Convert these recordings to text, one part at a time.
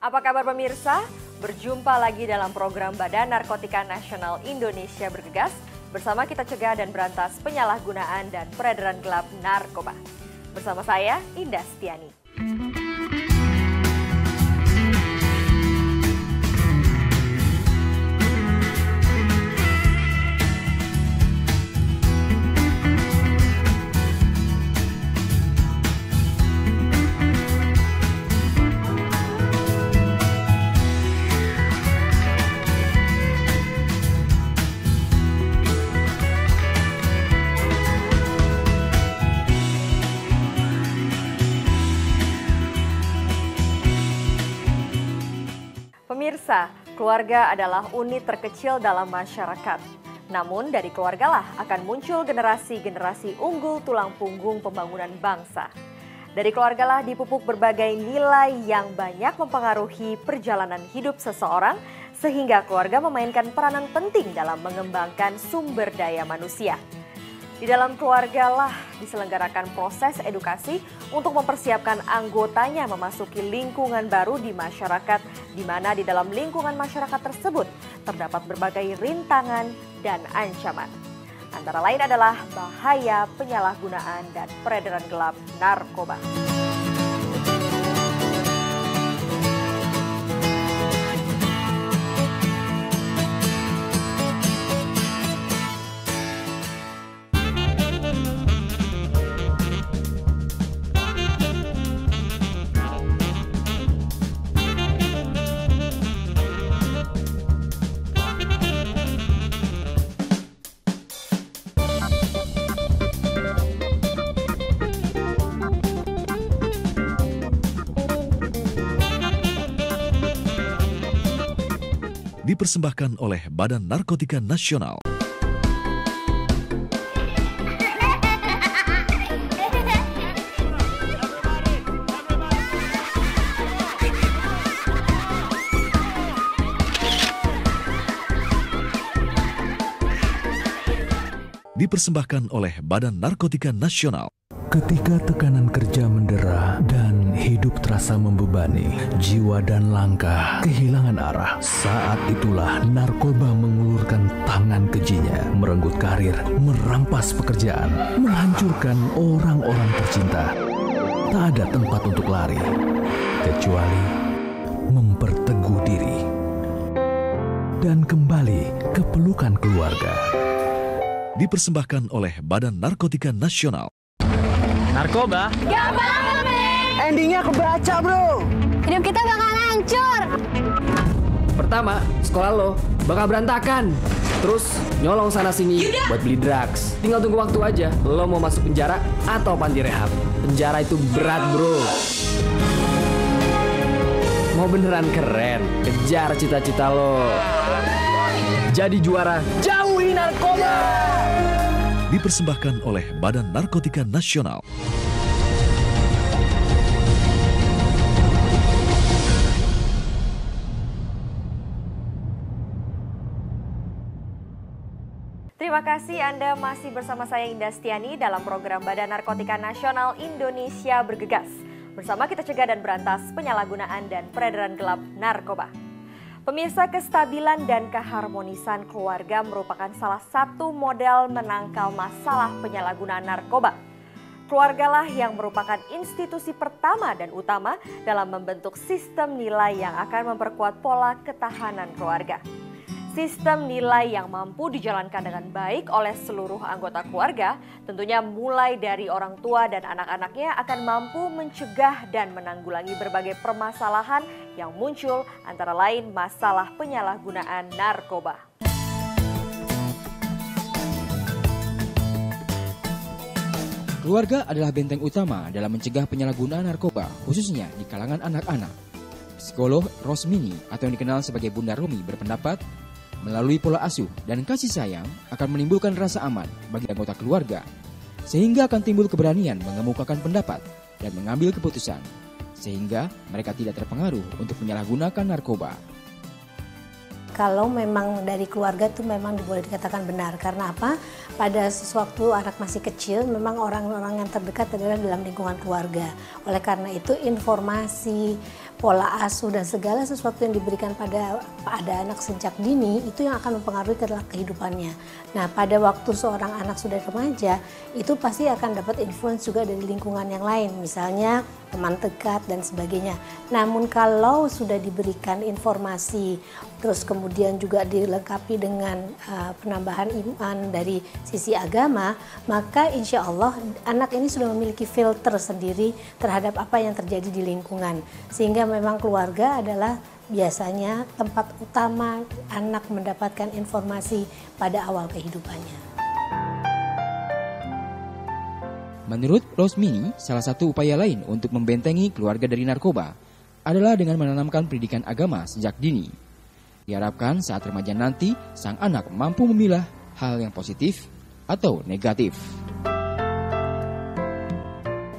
Apa kabar pemirsa? Berjumpa lagi dalam program Badan Narkotika Nasional Indonesia Bergegas. Bersama kita cegah dan berantas penyalahgunaan dan peredaran gelap narkoba. Bersama saya, Indah Setiani. Pemirsa, keluarga adalah unit terkecil dalam masyarakat. Namun dari keluargalah akan muncul generasi-generasi unggul tulang punggung pembangunan bangsa. Dari keluargalah dipupuk berbagai nilai yang banyak mempengaruhi perjalanan hidup seseorang, sehingga keluarga memainkan peranan penting dalam mengembangkan sumber daya manusia. Di dalam keluargalah diselenggarakan proses edukasi untuk mempersiapkan anggotanya memasuki lingkungan baru di masyarakat, di mana di dalam lingkungan masyarakat tersebut terdapat berbagai rintangan dan ancaman. Antara lain adalah bahaya penyalahgunaan dan peredaran gelap narkoba. Dipersembahkan oleh Badan Narkotika Nasional. Dipersembahkan oleh Badan Narkotika Nasional. Ketika tekanan kerja mendera dan hidup terasa membebani, jiwa dan langkah kehilangan arah. Saat itulah narkoba mengulurkan tangan kejinya, merenggut karir, merampas pekerjaan, menghancurkan orang-orang tercinta. Tak ada tempat untuk lari, kecuali memperteguh diri dan kembali ke pelukan keluarga. Dipersembahkan oleh Badan Narkotika Nasional. Narkoba? Gak banget, men! Endingnya kebaca, bro! Hidup kita bakal hancur! Pertama, sekolah lo bakal berantakan. Terus, nyolong sana-sini buat beli drugs. Tinggal tunggu waktu aja, lo mau masuk penjara atau panti rehab. Penjara itu berat, bro. Mau beneran keren, kejar cita-cita lo. Jadi juara, jauhi narkoba! Dipersembahkan oleh Badan Narkotika Nasional. Terima kasih Anda masih bersama saya Indah Setiani dalam program Badan Narkotika Nasional Indonesia Bergegas. Bersama kita cegah dan berantas penyalahgunaan dan peredaran gelap narkoba. Pemirsa, kestabilan dan keharmonisan keluarga merupakan salah satu modal menangkal masalah penyalahgunaan narkoba. Keluargalah yang merupakan institusi pertama dan utama dalam membentuk sistem nilai yang akan memperkuat pola ketahanan keluarga. Sistem nilai yang mampu dijalankan dengan baik oleh seluruh anggota keluarga, tentunya mulai dari orang tua dan anak-anaknya akan mampu mencegah dan menanggulangi berbagai permasalahan yang muncul, antara lain masalah penyalahgunaan narkoba. Keluarga adalah benteng utama dalam mencegah penyalahgunaan narkoba, khususnya di kalangan anak-anak. Psikolog Rosmini atau yang dikenal sebagai Bunda Romi berpendapat, melalui pola asuh dan kasih sayang akan menimbulkan rasa aman bagi anggota keluarga, sehingga akan timbul keberanian mengemukakan pendapat dan mengambil keputusan, sehingga mereka tidak terpengaruh untuk menyalahgunakan narkoba. Kalau memang dari keluarga itu memang boleh dikatakan benar. Karena apa? Pada sewaktu anak masih kecil, memang orang-orang yang terdekat adalah dalam lingkungan keluarga. Oleh karena itu informasi, pola asuh dan segala sesuatu yang diberikan pada anak sejak dini itu yang akan mempengaruhi kehidupannya. Nah, pada waktu seorang anak sudah remaja, itu pasti akan dapat influence juga dari lingkungan yang lain, misalnya teman dekat dan sebagainya. Namun kalau sudah diberikan informasi, terus kemudian juga dilengkapi dengan penambahan iman dari sisi agama, maka insya Allah anak ini sudah memiliki filter sendiri terhadap apa yang terjadi di lingkungan. Sehingga memang keluarga adalah biasanya tempat utama anak mendapatkan informasi pada awal kehidupannya. Menurut Rosmini, salah satu upaya lain untuk membentengi keluarga dari narkoba adalah dengan menanamkan pendidikan agama sejak dini. Diharapkan saat remaja nanti, sang anak mampu memilah hal yang positif atau negatif.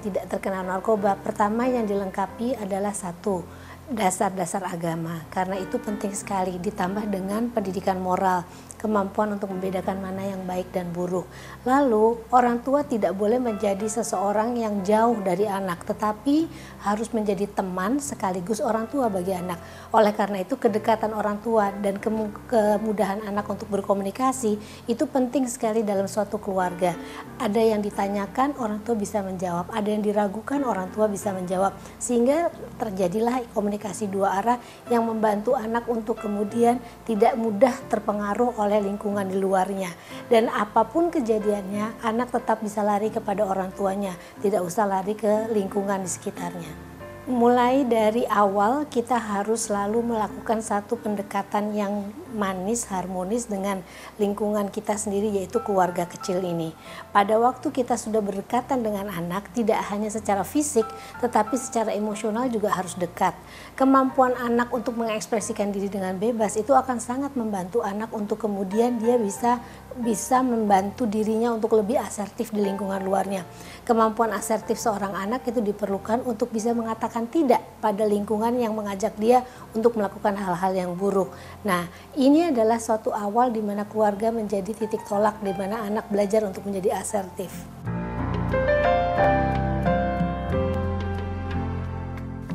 Tidak terkena narkoba, pertama yang dilengkapi adalah satu, dasar-dasar agama. Karena itu penting sekali, ditambah dengan pendidikan moral, kemampuan untuk membedakan mana yang baik dan buruk. Lalu orang tua tidak boleh menjadi seseorang yang jauh dari anak, tetapi harus menjadi teman sekaligus orang tua bagi anak. Oleh karena itu kedekatan orang tua dan kemudahan anak untuk berkomunikasi itu penting sekali dalam suatu keluarga. Ada yang ditanyakan, orang tua bisa menjawab. Ada yang diragukan, orang tua bisa menjawab. Sehingga terjadilah komunikasi dua arah yang membantu anak untuk kemudian tidak mudah terpengaruh oleh lingkungan di luarnya. Dan apapun kejadiannya, anak tetap bisa lari kepada orang tuanya, tidak usah lari ke lingkungan di sekitarnya. Mulai dari awal kita harus selalu melakukan satu pendekatan yang manis, harmonis dengan lingkungan kita sendiri, yaitu keluarga kecil ini. Pada waktu kita sudah berdekatan dengan anak, tidak hanya secara fisik, tetapi secara emosional juga harus dekat. Kemampuan anak untuk mengekspresikan diri dengan bebas itu akan sangat membantu anak untuk kemudian dia bisa membantu dirinya untuk lebih asertif di lingkungan luarnya. Kemampuan asertif seorang anak itu diperlukan untuk bisa mengatakan tidak pada lingkungan yang mengajak dia untuk melakukan hal-hal yang buruk. Nah, ini adalah suatu awal di mana keluarga menjadi titik tolak di mana anak belajar untuk menjadi asertif.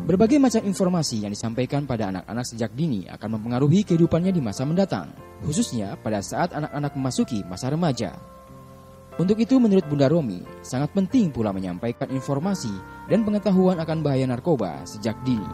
Berbagai macam informasi yang disampaikan pada anak-anak sejak dini akan mempengaruhi kehidupannya di masa mendatang, khususnya pada saat anak-anak memasuki masa remaja. Untuk itu menurut Bunda Romi, sangat penting pula menyampaikan informasi dan pengetahuan akan bahaya narkoba sejak dini.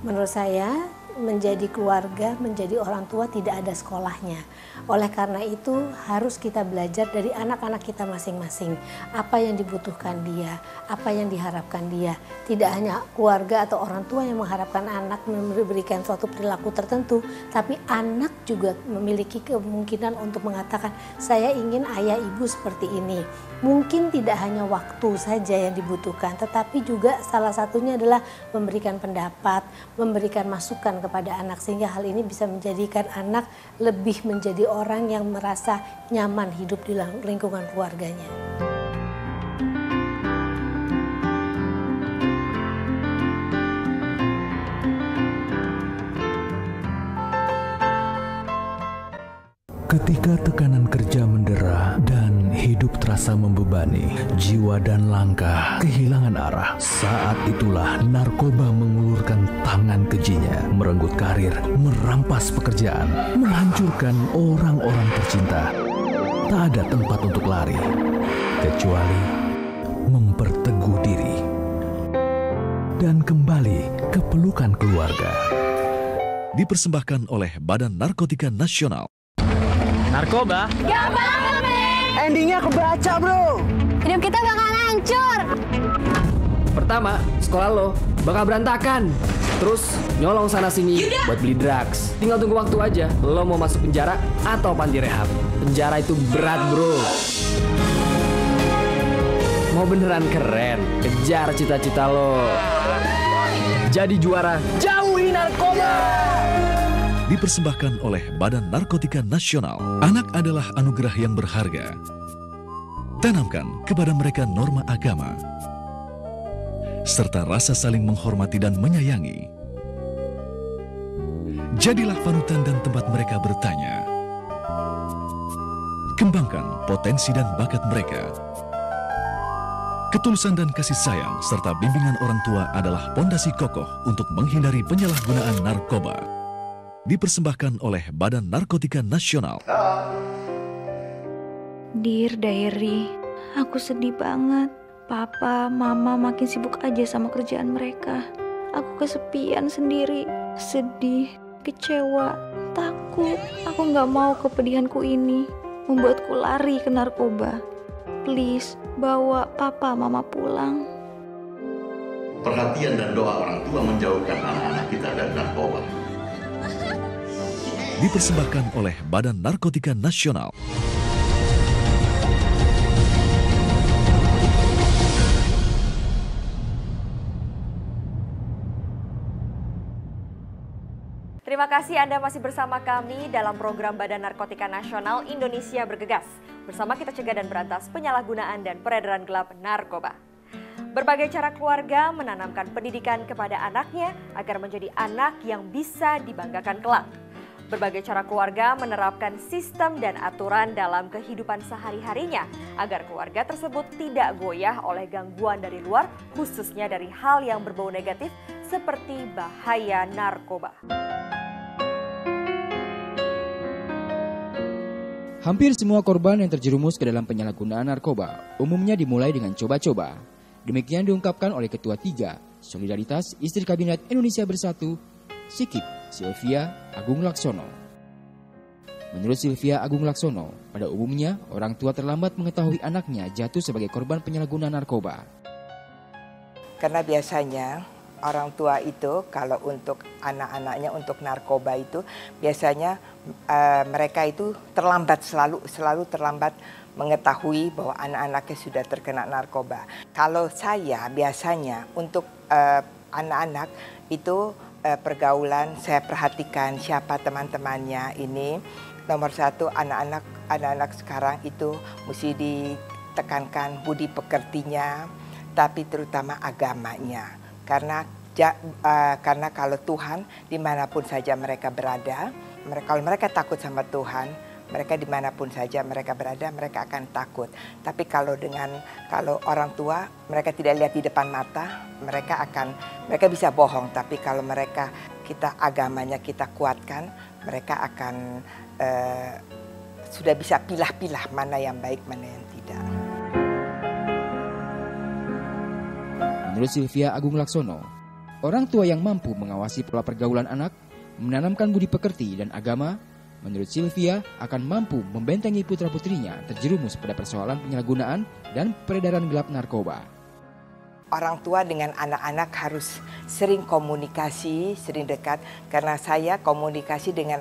Menurut saya, menjadi keluarga, menjadi orang tua tidak ada sekolahnya. Oleh karena itu harus kita belajar dari anak-anak kita masing-masing. Apa yang dibutuhkan dia, apa yang diharapkan dia. Tidak hanya keluarga atau orang tua yang mengharapkan anak memberikan suatu perilaku tertentu, tapi anak juga memiliki kemungkinan untuk mengatakan, saya ingin ayah ibu seperti ini. Mungkin tidak hanya waktu saja yang dibutuhkan, tetapi juga salah satunya adalah memberikan pendapat, memberikan masukan kepada anak, sehingga hal ini bisa menjadikan anak lebih menjadi orang yang merasa nyaman hidup di lingkungan keluarganya. Ketika tekanan kerja mendera dan hidup terasa membebani, jiwa dan langkah kehilangan arah. Saat itulah narkoba mengulurkan tangan kejinya, merenggut karir, merampas pekerjaan, menghancurkan orang-orang tercinta. Tak ada tempat untuk lari, kecuali memperteguh diri dan kembali ke pelukan keluarga. Dipersembahkan oleh Badan Narkotika Nasional. Narkoba? Gak banget, Neng. Endingnya kebaca, bro. Hidup kita bakalan hancur. Pertama, sekolah lo bakal berantakan. Terus nyolong sana-sini buat beli drugs. Tinggal tunggu waktu aja, lo mau masuk penjara atau panti rehab. Penjara itu berat, bro. Mau beneran keren, kejar cita-cita lo. Jadi juara, jauhi narkoba. Dipersembahkan oleh Badan Narkotika Nasional. Anak adalah anugerah yang berharga. Tanamkan kepada mereka norma agama, serta rasa saling menghormati dan menyayangi. Jadilah panutan dan tempat mereka bertanya. Kembangkan potensi dan bakat mereka. Ketulusan dan kasih sayang serta bimbingan orang tua adalah pondasi kokoh untuk menghindari penyalahgunaan narkoba. Dipersembahkan oleh Badan Narkotika Nasional. Dear Diary, aku sedih banget. Papa, Mama makin sibuk aja sama kerjaan mereka. Aku kesepian sendiri, sedih, kecewa, takut. Aku gak mau kepedihanku ini membuatku lari ke narkoba. Please, bawa Papa, Mama pulang. Perhatian dan doa orang tua menjauhkan anak-anak kita dari narkoba. Dipersembahkan oleh Badan Narkotika Nasional. Terima kasih Anda masih bersama kami dalam program Badan Narkotika Nasional Indonesia Bergegas. Bersama kita cegah dan berantas penyalahgunaan dan peredaran gelap narkoba. Berbagai cara keluarga menanamkan pendidikan kepada anaknya agar menjadi anak yang bisa dibanggakan kelak. Berbagai cara keluarga menerapkan sistem dan aturan dalam kehidupan sehari-harinya agar keluarga tersebut tidak goyah oleh gangguan dari luar, khususnya dari hal yang berbau negatif seperti bahaya narkoba. Hampir semua korban yang terjerumus ke dalam penyalahgunaan narkoba umumnya dimulai dengan coba-coba. Demikian diungkapkan oleh Ketua 3 Solidaritas Istri Kabinet Indonesia Bersatu, Sikip Sylvia Agung Laksono. Menurut Sylvia Agung Laksono, pada umumnya orang tua terlambat mengetahui anaknya jatuh sebagai korban penyalahgunaan narkoba. Karena biasanya orang tua itu kalau untuk anak-anaknya untuk narkoba itu biasanya mereka itu selalu terlambat mengetahui bahwa anak-anaknya sudah terkena narkoba. Kalau saya biasanya untuk anak-anak itu pergaulan saya perhatikan siapa teman-temannya ini. Nomor satu anak-anak sekarang itu mesti ditekankan budi pekertinya, tapi terutama agamanya. Karena kalau Tuhan dimanapun saja mereka berada, kalau mereka takut sama Tuhan, mereka dimanapun saja mereka berada, mereka akan takut. Tapi kalau orang tua, mereka tidak lihat di depan mata, mereka bisa bohong. Tapi kalau agamanya kita kuatkan, mereka akan sudah bisa pilah-pilah mana yang baik, mana yang tidak. Menurut Sylvia Agung Laksono, orang tua yang mampu mengawasi pola pergaulan anak, menanamkan budi pekerti dan agama, menurut Sylvia akan mampu membentengi putra-putrinya terjerumus pada persoalan penyalahgunaan dan peredaran gelap narkoba. Orang tua dengan anak-anak harus sering komunikasi, sering dekat. Karena saya komunikasi dengan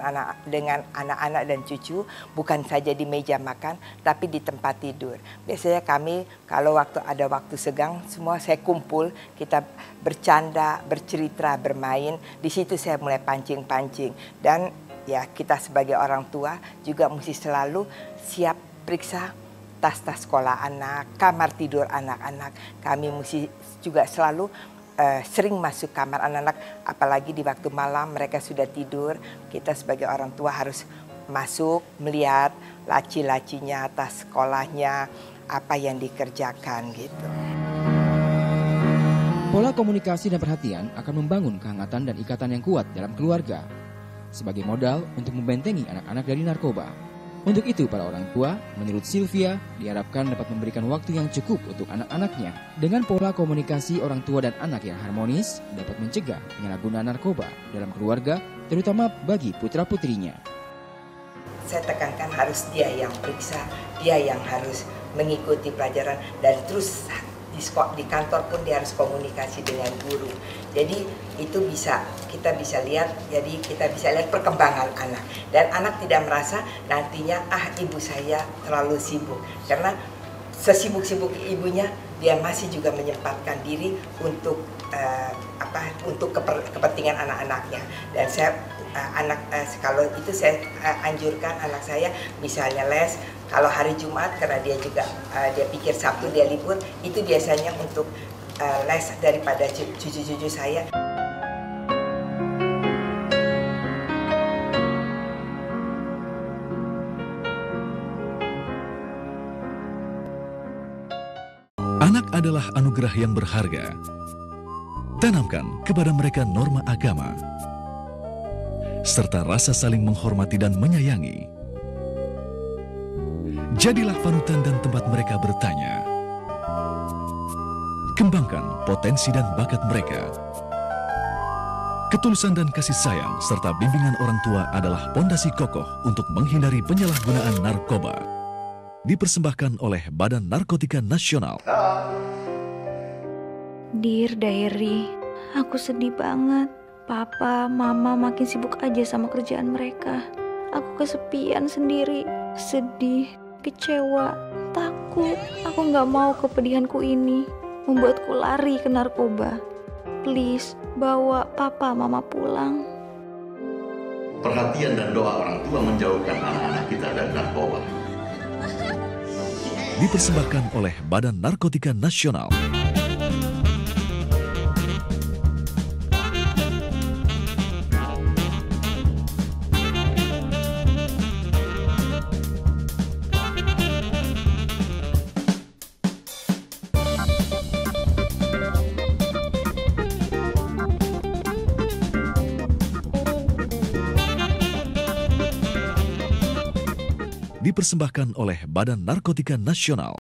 anak-anak dan cucu bukan saja di meja makan, tapi di tempat tidur. Biasanya kami kalau ada waktu senggang, semua saya kumpul, kita bercanda, bercerita, bermain. Di situ saya mulai pancing-pancing. Dan ya kita sebagai orang tua juga mesti selalu siap periksa tas-tas sekolah anak, kamar tidur anak-anak. Kami mesti juga selalu sering masuk kamar anak-anak, apalagi di waktu malam mereka sudah tidur. Kita sebagai orang tua harus masuk, melihat laci-lacinya, tas sekolahnya, apa yang dikerjakan gitu. Pola komunikasi dan perhatian akan membangun kehangatan dan ikatan yang kuat dalam keluarga, sebagai modal untuk membentengi anak-anak dari narkoba. Untuk itu, para orang tua, menurut Sylvia, diharapkan dapat memberikan waktu yang cukup untuk anak-anaknya. Dengan pola komunikasi orang tua dan anak yang harmonis, dapat mencegah penyalahgunaan narkoba dalam keluarga, terutama bagi putra-putrinya. Saya tekankan harus dia yang periksa, dia yang harus mengikuti pelajaran, dan terus di kantor pun dia harus komunikasi dengan guru. Jadi itu kita bisa lihat perkembangan anak. Dan anak tidak merasa nantinya ibu saya terlalu sibuk. Karena sesibuk-sibuk ibunya, dia masih juga menyempatkan diri untuk kepentingan anak-anaknya. Dan kalau itu saya anjurkan anak saya misalnya les. Kalau hari Jumat karena dia pikir Sabtu dia libur, itu biasanya untuk les daripada cucu-cucu saya. Anak adalah anugerah yang berharga. Tanamkan kepada mereka norma agama, serta rasa saling menghormati dan menyayangi. Jadilah panutan dan tempat mereka bertanya. Kembangkan potensi dan bakat mereka. Ketulusan dan kasih sayang serta bimbingan orang tua adalah pondasi kokoh untuk menghindari penyalahgunaan narkoba. Dipersembahkan oleh Badan Narkotika Nasional. Dear Diary, aku sedih banget. Papa, Mama makin sibuk aja sama kerjaan mereka. Aku kesepian sendiri, sedih, kecewa, takut. Aku gak mau kepedihanku ini membuatku lari ke narkoba. Please, bawa Papa, Mama pulang. Perhatian dan doa orang tua menjauhkan anak-anak kita dari narkoba. Dipersembahkan oleh Badan Narkotika Nasional. Dipersembahkan oleh Badan Narkotika Nasional.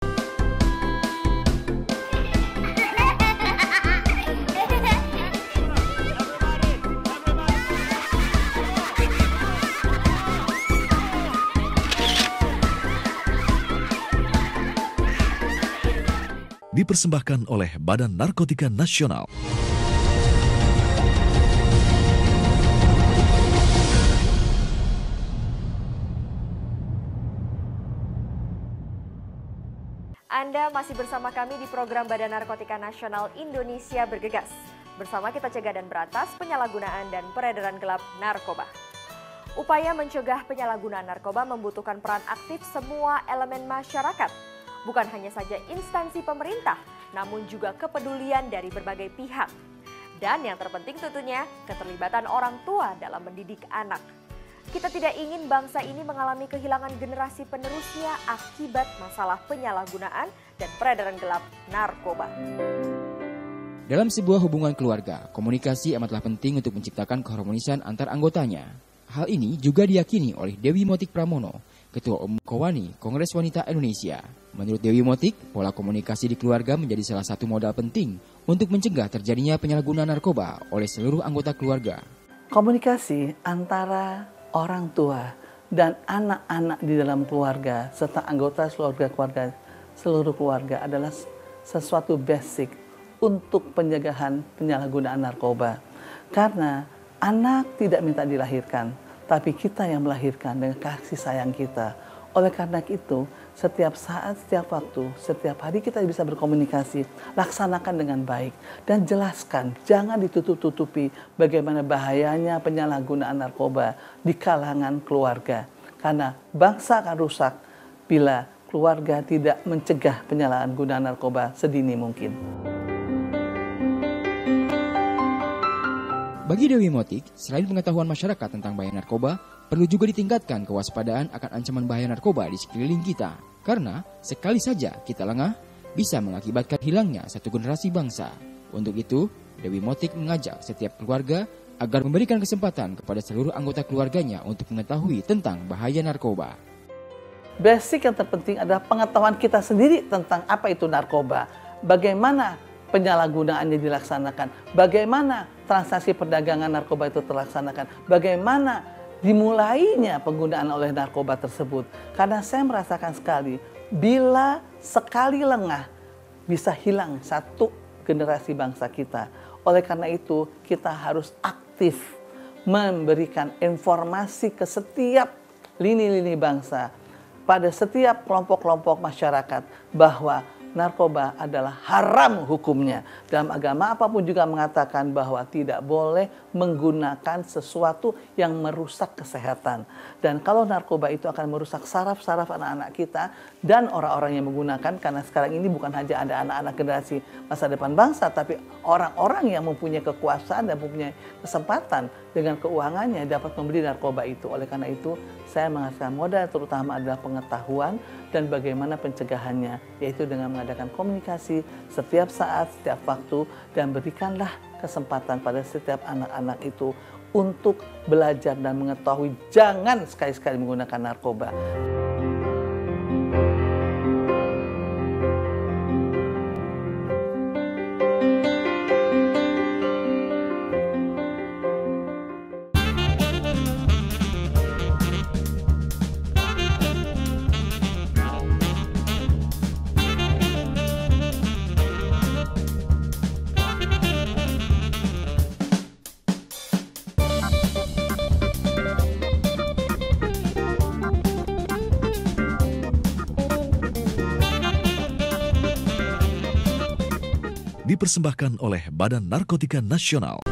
Dipersembahkan oleh Badan Narkotika Nasional. Anda masih bersama kami di program Badan Narkotika Nasional Indonesia Bergegas. Bersama kita cegah dan berantas penyalahgunaan dan peredaran gelap narkoba. Upaya mencegah penyalahgunaan narkoba membutuhkan peran aktif semua elemen masyarakat. Bukan hanya saja instansi pemerintah, namun juga kepedulian dari berbagai pihak. Dan yang terpenting tentunya keterlibatan orang tua dalam mendidik anak. Kita tidak ingin bangsa ini mengalami kehilangan generasi penerusnya akibat masalah penyalahgunaan dan peredaran gelap narkoba. Dalam sebuah hubungan keluarga, komunikasi amatlah penting untuk menciptakan keharmonisan antar anggotanya. Hal ini juga diyakini oleh Dewi Motik Pramono, Ketua Umum Kowani Kongres Wanita Indonesia. Menurut Dewi Motik, pola komunikasi di keluarga menjadi salah satu modal penting untuk mencegah terjadinya penyalahgunaan narkoba oleh seluruh anggota keluarga. Komunikasi antara orang tua dan anak-anak di dalam keluarga serta anggota keluarga seluruh keluarga adalah sesuatu basic untuk pencegahan penyalahgunaan narkoba. Karena anak tidak minta dilahirkan, tapi kita yang melahirkan dengan kasih sayang kita. Oleh karena itu, setiap saat, setiap waktu, setiap hari kita bisa berkomunikasi, laksanakan dengan baik. Dan jelaskan, jangan ditutup-tutupi bagaimana bahayanya penyalahgunaan narkoba di kalangan keluarga. Karena bangsa akan rusak bila keluarga tidak mencegah penyalahgunaan narkoba sedini mungkin. Bagi Dewi Motik, selain pengetahuan masyarakat tentang bahaya narkoba, perlu juga ditingkatkan kewaspadaan akan ancaman bahaya narkoba di sekeliling kita. Karena sekali saja kita lengah, bisa mengakibatkan hilangnya satu generasi bangsa. Untuk itu, Dewi Motik mengajak setiap keluarga agar memberikan kesempatan kepada seluruh anggota keluarganya untuk mengetahui tentang bahaya narkoba. Basic yang terpenting adalah pengetahuan kita sendiri tentang apa itu narkoba. Bagaimana penyalahgunaannya dilaksanakan, bagaimana transaksi perdagangan narkoba itu terlaksanakan, bagaimana dimulainya penggunaan oleh narkoba tersebut. Karena saya merasakan sekali, bila sekali lengah bisa hilang satu generasi bangsa kita. Oleh karena itu kita harus aktif memberikan informasi ke setiap lini-lini bangsa, pada setiap kelompok-kelompok masyarakat bahwa narkoba adalah haram hukumnya. Dalam agama apapun juga mengatakan bahwa tidak boleh menggunakan sesuatu yang merusak kesehatan. Dan kalau narkoba itu akan merusak saraf-saraf anak-anak kita dan orang-orang yang menggunakan, karena sekarang ini bukan hanya ada anak-anak generasi masa depan bangsa, tapi orang-orang yang mempunyai kekuasaan dan mempunyai kesempatan dengan keuangannya dapat membeli narkoba itu. Oleh karena itu, saya mengatakan modal terutama adalah pengetahuan dan bagaimana pencegahannya, yaitu dengan mengadakan komunikasi setiap saat, setiap waktu, dan berikanlah kesempatan pada setiap anak-anak itu untuk belajar dan mengetahui, jangan sekali-sekali menggunakan narkoba. Dipersembahkan oleh Badan Narkotika Nasional.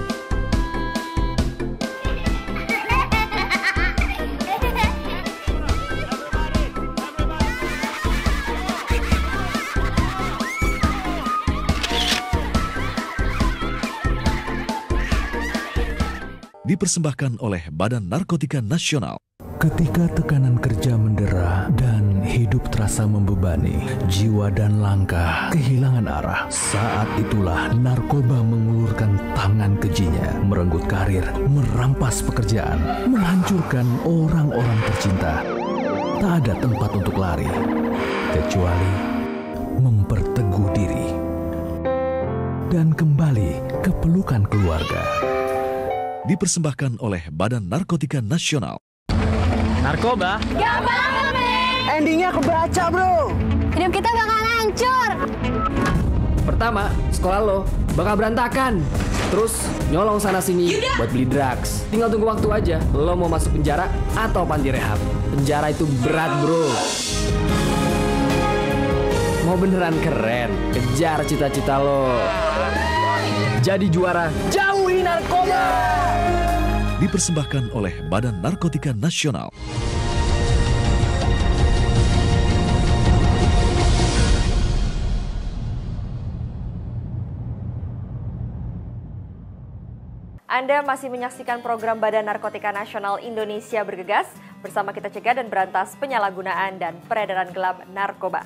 Dipersembahkan oleh Badan Narkotika Nasional. Ketika tekanan kerja mendera dan hidup terasa membebani, jiwa dan langkah kehilangan arah. Saat itulah narkoba mengulurkan tangan kejinya, merenggut karir, merampas pekerjaan, menghancurkan orang-orang tercinta. Tak ada tempat untuk lari, kecuali memperteguh diri dan kembali ke pelukan keluarga. Dipersembahkan oleh Badan Narkotika Nasional. Narkoba? Gak banget, men! Endingnya kebaca, bro! Hidup kita bakalan hancur! Pertama, sekolah lo bakal berantakan. Terus nyolong sana-sini buat beli drugs. Tinggal tunggu waktu aja, lo mau masuk penjara atau panti rehab. Penjara itu berat, bro. Mau beneran keren, kejar cita-cita lo. Jadi juara, jauhi narkoba! Dipersembahkan oleh Badan Narkotika Nasional. Anda masih menyaksikan program Badan Narkotika Nasional Indonesia Bergegas bersama kita cegah dan berantas penyalahgunaan dan peredaran gelap narkoba.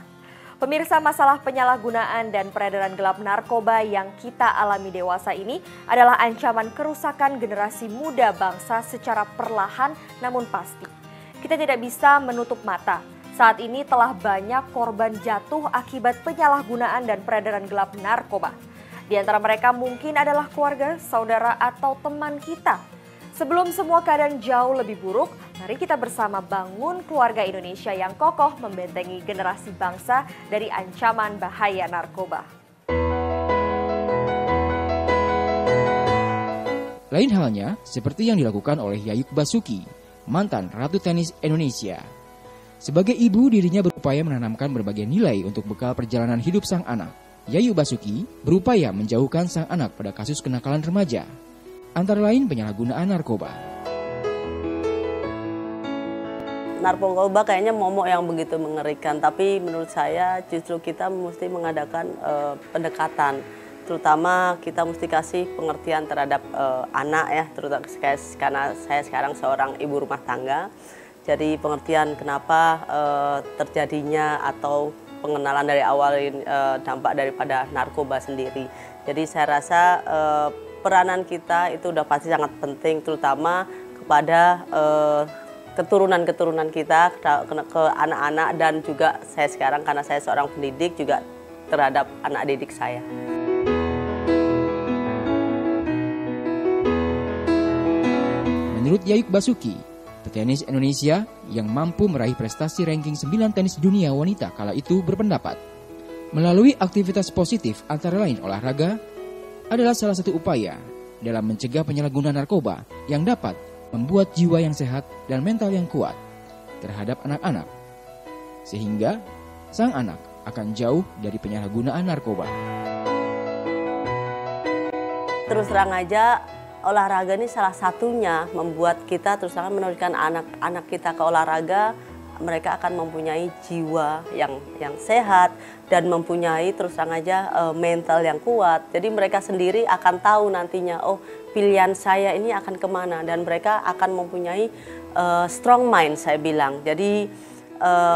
Pemirsa, masalah penyalahgunaan dan peredaran gelap narkoba yang kita alami dewasa ini adalah ancaman kerusakan generasi muda bangsa secara perlahan namun pasti. Kita tidak bisa menutup mata. Saat ini telah banyak korban jatuh akibat penyalahgunaan dan peredaran gelap narkoba. Di antara mereka mungkin adalah keluarga, saudara, atau teman kita. Sebelum semua keadaan jauh lebih buruk, mari kita bersama bangun keluarga Indonesia yang kokoh membentengi generasi bangsa dari ancaman bahaya narkoba. Lain halnya seperti yang dilakukan oleh Yayuk Basuki, mantan Ratu Tenis Indonesia. Sebagai ibu, dirinya berupaya menanamkan berbagai nilai untuk bekal perjalanan hidup sang anak. Yayuk Basuki berupaya menjauhkan sang anak pada kasus kenakalan remaja, antara lain penyalahgunaan narkoba. Narkoba kayaknya momok yang begitu mengerikan, tapi menurut saya justru kita mesti mengadakan pendekatan. Terutama kita mesti kasih pengertian terhadap anak ya, terutama karena saya sekarang seorang ibu rumah tangga. Jadi pengertian kenapa terjadinya atau pengenalan dari awal dampak daripada narkoba sendiri. Jadi saya rasa peranan kita itu udah pasti sangat penting, terutama kepada keturunan-keturunan kita, ke anak-anak, dan juga saya sekarang karena saya seorang pendidik juga terhadap anak didik saya. Menurut Yayuk Basuki, petenis Indonesia yang mampu meraih prestasi ranking 9 tenis dunia wanita kala itu berpendapat, melalui aktivitas positif antara lain olahraga, adalah salah satu upaya dalam mencegah penyalahgunaan narkoba yang dapat membuat jiwa yang sehat dan mental yang kuat terhadap anak-anak, sehingga sang anak akan jauh dari penyalahgunaan narkoba. Terus terang aja, olahraga ini salah satunya membuat kita terus terang meneruskan anak-anak kita ke olahraga. Mereka akan mempunyai jiwa yang sehat dan mempunyai terus terang aja mental yang kuat. Jadi mereka sendiri akan tahu nantinya, oh pilihan saya ini akan kemana, dan mereka akan mempunyai strong mind, saya bilang. Jadi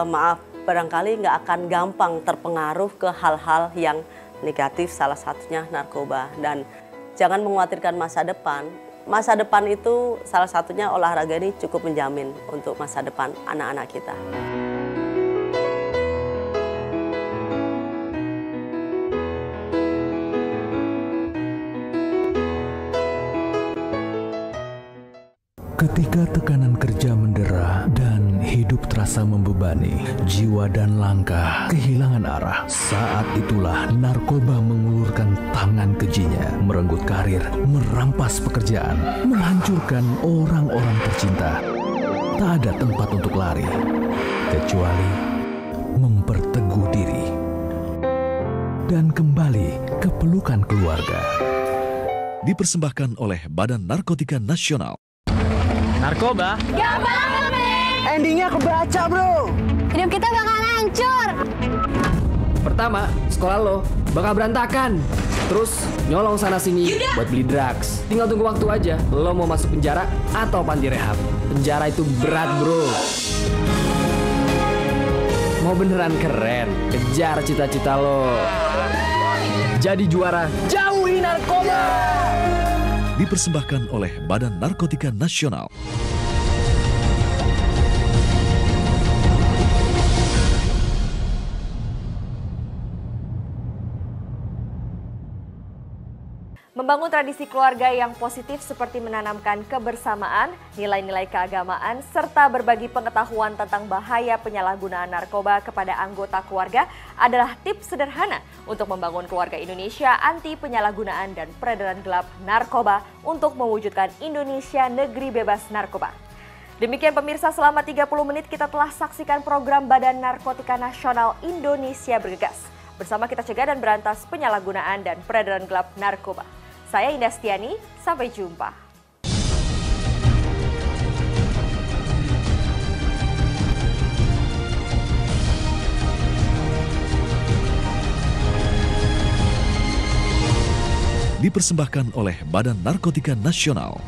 maaf, barangkali nggak akan gampang terpengaruh ke hal-hal yang negatif, salah satunya narkoba. Dan jangan mengkhawatirkan masa depan. Masa depan itu salah satunya olahraga ini cukup menjamin untuk masa depan anak-anak kita. Ketika tekanan kerja mendera dan hidup terasa membebani, jiwa dan langkah kehilangan arah. Saat itulah narkoba mengulurkan tangan kejinya, merenggut karir, merampas pekerjaan, menghancurkan orang-orang tercinta. Tak ada tempat untuk lari, kecuali memperteguh diri dan kembali ke pelukan keluarga. Dipersembahkan oleh Badan Narkotika Nasional. Narkoba? Gak banget, men! Endingnya kebaca, bro! Hidup kita bakal hancur! Pertama, sekolah lo bakal berantakan. Terus nyolong sana-sini buat beli drugs. Tinggal tunggu waktu aja. Lo mau masuk penjara atau panti rehab. Penjara itu berat, bro. Mau beneran keren, kejar cita-cita lo. Jadi juara, jauhi narkoba! Dipersembahkan oleh Badan Narkotika Nasional. Membangun tradisi keluarga yang positif seperti menanamkan kebersamaan, nilai-nilai keagamaan, serta berbagi pengetahuan tentang bahaya penyalahgunaan narkoba kepada anggota keluarga adalah tips sederhana untuk membangun keluarga Indonesia anti penyalahgunaan dan peredaran gelap narkoba untuk mewujudkan Indonesia negeri bebas narkoba. Demikian pemirsa, selama 30 menit kita telah saksikan program Badan Narkotika Nasional Indonesia Bergegas. Bersama kita cegah dan berantas penyalahgunaan dan peredaran gelap narkoba. Saya Indastiani, sampai jumpa. Dipersembahkan oleh Badan Narkotika Nasional.